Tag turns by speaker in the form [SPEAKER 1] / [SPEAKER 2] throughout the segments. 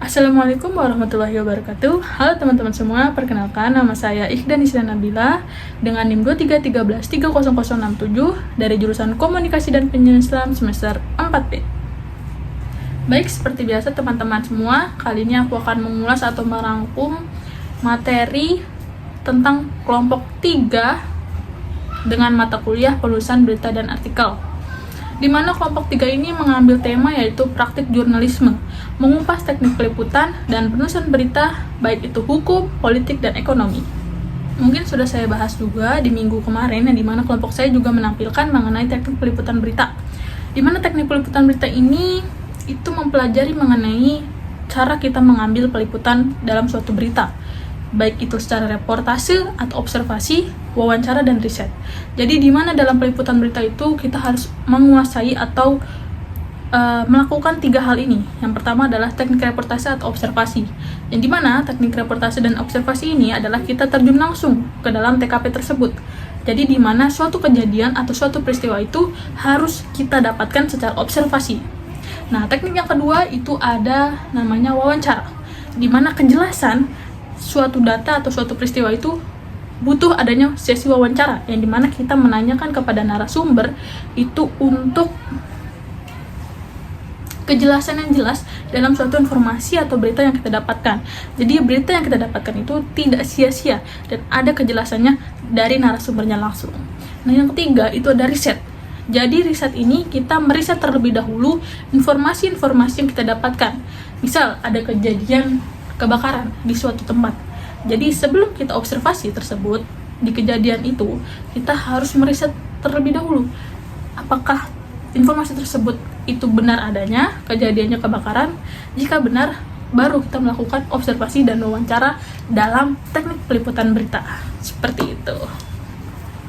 [SPEAKER 1] Assalamualaikum warahmatullahi wabarakatuh. Halo teman-teman semua, perkenalkan nama saya Ikhdan Isla Nabila dengan NIM 23133067 dari jurusan Komunikasi dan Penyiaran Islam semester 4B. Baik, seperti biasa teman-teman semua, kali ini aku akan mengulas atau merangkum materi tentang kelompok 3 dengan mata kuliah penulisan berita dan artikel, di mana kelompok 3 ini mengambil tema yaitu praktik jurnalisme, mengupas teknik peliputan dan penulisan berita, baik itu hukum, politik, dan ekonomi. Mungkin sudah saya bahas juga di minggu kemarin, yang dimana kelompok saya juga menampilkan mengenai teknik peliputan berita, di mana teknik peliputan berita ini itu mempelajari mengenai cara kita mengambil peliputan dalam suatu berita, baik itu secara reportase atau observasi, wawancara, dan riset. Jadi di mana dalam peliputan berita itu kita harus menguasai atau melakukan 3 hal ini. Yang pertama adalah teknik reportase atau observasi, yang dimana teknik reportase dan observasi ini adalah kita terjun langsung ke dalam TKP tersebut. Jadi di mana suatu kejadian atau suatu peristiwa itu harus kita dapatkan secara observasi. Nah, teknik yang kedua itu ada namanya wawancara, di mana kejelasan suatu data atau suatu peristiwa itu butuh adanya sesi wawancara, yang dimana kita menanyakan kepada narasumber itu untuk kejelasan yang jelas dalam suatu informasi atau berita yang kita dapatkan. Jadi berita yang kita dapatkan itu tidak sia-sia dan ada kejelasannya dari narasumbernya langsung. Nah, yang ketiga itu ada riset. Jadi riset ini kita meriset terlebih dahulu informasi-informasi yang kita dapatkan. Misal ada kejadian kebakaran di suatu tempat. Jadi sebelum kita observasi tersebut di kejadian itu, kita harus meriset terlebih dahulu apakah informasi tersebut itu benar adanya, kejadiannya kebakaran. Jika benar, baru kita melakukan observasi dan wawancara dalam teknik peliputan berita. Seperti itu.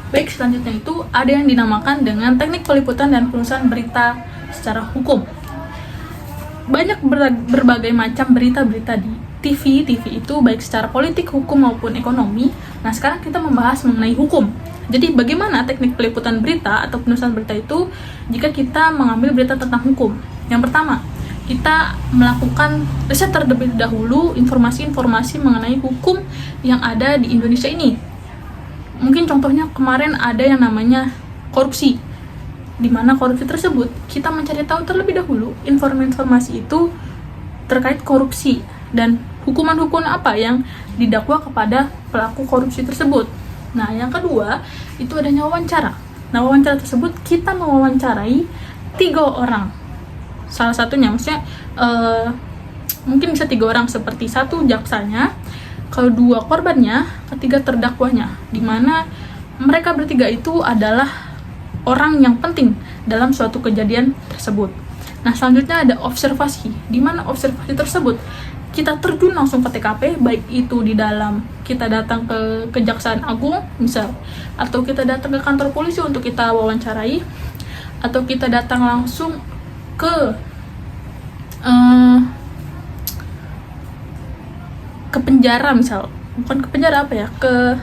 [SPEAKER 1] Baik, selanjutnya itu ada yang dinamakan dengan teknik peliputan dan penulisan berita secara hukum. Banyak berbagai macam berita-berita di TV itu baik secara politik, hukum, maupun ekonomi. Nah, sekarang kita membahas mengenai hukum. Jadi bagaimana teknik peliputan berita atau penulisan berita itu jika kita mengambil berita tentang hukum? Yang pertama, kita melakukan riset terlebih dahulu informasi-informasi mengenai hukum yang ada di Indonesia ini. Mungkin contohnya kemarin ada yang namanya korupsi, di mana korupsi tersebut kita mencari tahu terlebih dahulu informasi itu terkait korupsi dan hukuman-hukuman apa yang didakwa kepada pelaku korupsi tersebut. Nah, yang kedua itu adanya wawancara. Nah, wawancara tersebut kita mewawancarai 3 orang. Salah satunya maksudnya mungkin bisa 3 orang, seperti 1 jaksanya, kedua korbannya, ketiga terdakwanya, di mana mereka bertiga itu adalah orang yang penting dalam suatu kejadian tersebut. Nah, selanjutnya ada observasi, di mana observasi tersebut kita terjun langsung ke TKP, baik itu di dalam kita datang ke Kejaksaan Agung misal, atau kita datang ke kantor polisi untuk kita wawancarai, atau kita datang langsung ke penjara misal, bukan ke penjara ke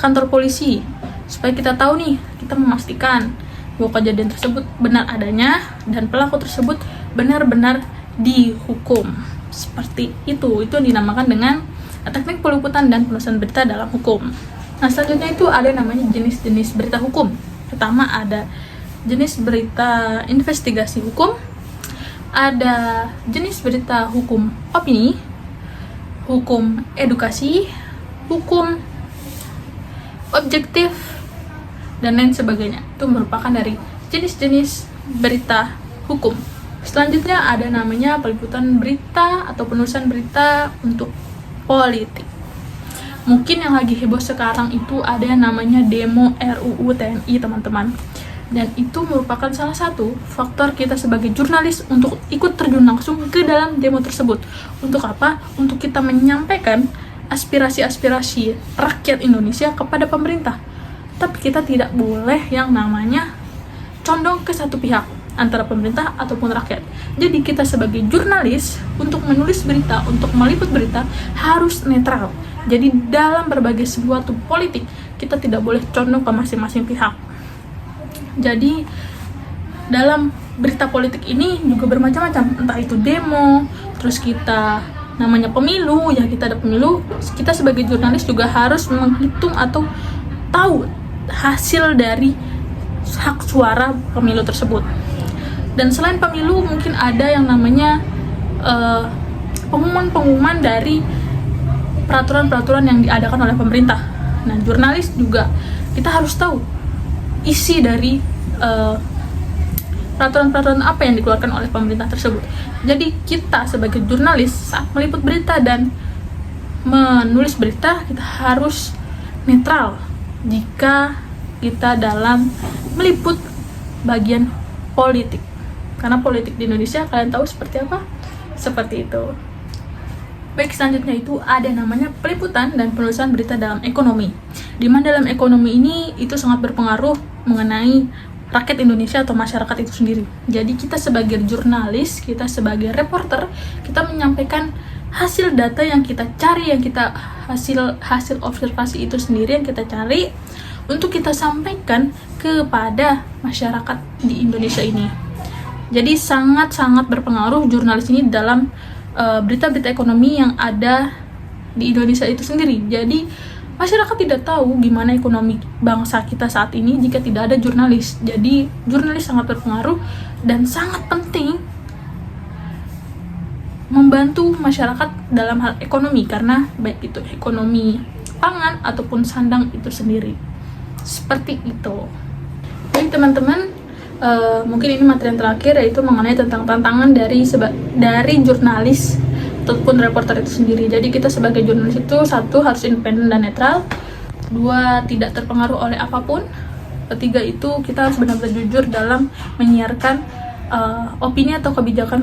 [SPEAKER 1] kantor polisi, supaya kita tahu nih, kita memastikan bahwa kejadian tersebut benar adanya dan pelaku tersebut benar-benar dihukum. Seperti itu yang dinamakan dengan teknik peliputan dan penulisan berita dalam hukum. Nah, selanjutnya itu ada namanya jenis-jenis berita hukum. Pertama ada jenis berita investigasi hukum, ada jenis berita hukum opini, hukum edukasi, hukum objektif, dan lain sebagainya. Itu merupakan dari jenis-jenis berita hukum. Selanjutnya ada namanya peliputan berita atau penulisan berita untuk politik. Mungkin yang lagi heboh sekarang itu ada yang namanya demo RUU TNI, teman-teman. Dan itu merupakan salah satu faktor kita sebagai jurnalis untuk ikut terjun langsung ke dalam demo tersebut. Untuk apa? Untuk kita menyampaikan aspirasi-aspirasi rakyat Indonesia kepada pemerintah. Tapi kita tidak boleh yang namanya condong ke satu pihak, antara pemerintah ataupun rakyat. Jadi kita sebagai jurnalis untuk menulis berita, untuk meliput berita harus netral. Jadi dalam berbagai suatu politik kita tidak boleh condong ke masing-masing pihak. Jadi dalam berita politik ini juga bermacam-macam, entah itu demo, terus kita namanya pemilu, ya kita ada pemilu, kita sebagai jurnalis juga harus menghitung atau tahu hasil dari hak suara pemilu tersebut. Dan selain pemilu mungkin ada yang namanya pengumuman-pengumuman dari peraturan-peraturan yang diadakan oleh pemerintah. Nah, jurnalis juga kita harus tahu isi dari peraturan-peraturan apa yang dikeluarkan oleh pemerintah tersebut. Jadi kita sebagai jurnalis saat meliput berita dan menulis berita, kita harus netral jika kita dalam meliput bagian politik. Karena politik di Indonesia kalian tahu seperti apa? Seperti itu. Baik, selanjutnya itu ada namanya peliputan dan penulisan berita dalam ekonomi. Di mana dalam ekonomi ini itu sangat berpengaruh mengenai rakyat Indonesia atau masyarakat itu sendiri. Jadi kita sebagai jurnalis, kita sebagai reporter, kita menyampaikan hasil data yang kita cari, yang kita hasil observasi itu sendiri yang kita cari untuk kita sampaikan kepada masyarakat di Indonesia ini. Jadi sangat-sangat berpengaruh jurnalis ini dalam berita-berita ekonomi yang ada di Indonesia itu sendiri. Jadi masyarakat tidak tahu gimana ekonomi bangsa kita saat ini jika tidak ada jurnalis. Jadi jurnalis sangat berpengaruh dan sangat penting membantu masyarakat dalam hal ekonomi, karena baik itu ekonomi pangan ataupun sandang itu sendiri. Seperti itu. Jadi teman-teman, mungkin ini materi yang terakhir, yaitu mengenai tentang tantangan dari jurnalis ataupun reporter itu sendiri. Jadi kita sebagai jurnalis itu, satu, harus independen dan netral, dua, tidak terpengaruh oleh apapun, ketiga itu kita harus benar-benar jujur dalam menyiarkan opini atau kebijakan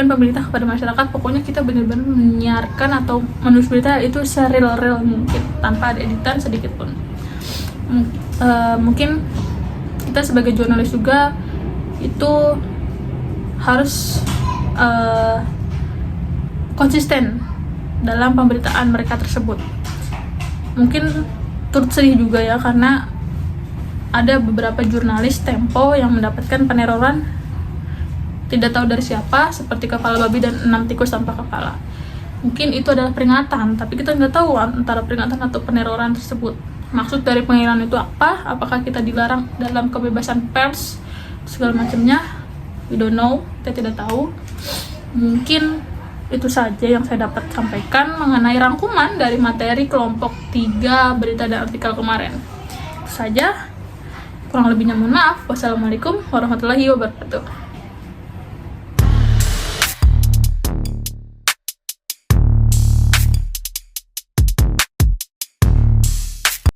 [SPEAKER 1] pemerintah kepada masyarakat. Pokoknya kita benar-benar menyiarkan atau menulis berita itu sereal mungkin, tanpa ada editan sedikit pun. Mungkin kita sebagai jurnalis juga itu harus konsisten dalam pemberitaan mereka tersebut. Mungkin turut sedih juga ya, karena ada beberapa jurnalis Tempo yang mendapatkan peneroran tidak tahu dari siapa, seperti kepala babi dan 6 tikus tanpa kepala. Mungkin itu adalah peringatan, tapi kita nggak tahu antara peringatan atau peneroran tersebut. Maksud dari pengiriman itu apa? Apakah kita dilarang dalam kebebasan pers segala macamnya? We don't know, kita tidak tahu. Mungkin itu saja yang saya dapat sampaikan mengenai rangkuman dari materi kelompok 3 berita dan artikel kemarin. Itu saja, kurang lebihnya mohon maaf. Wassalamualaikum warahmatullahi wabarakatuh.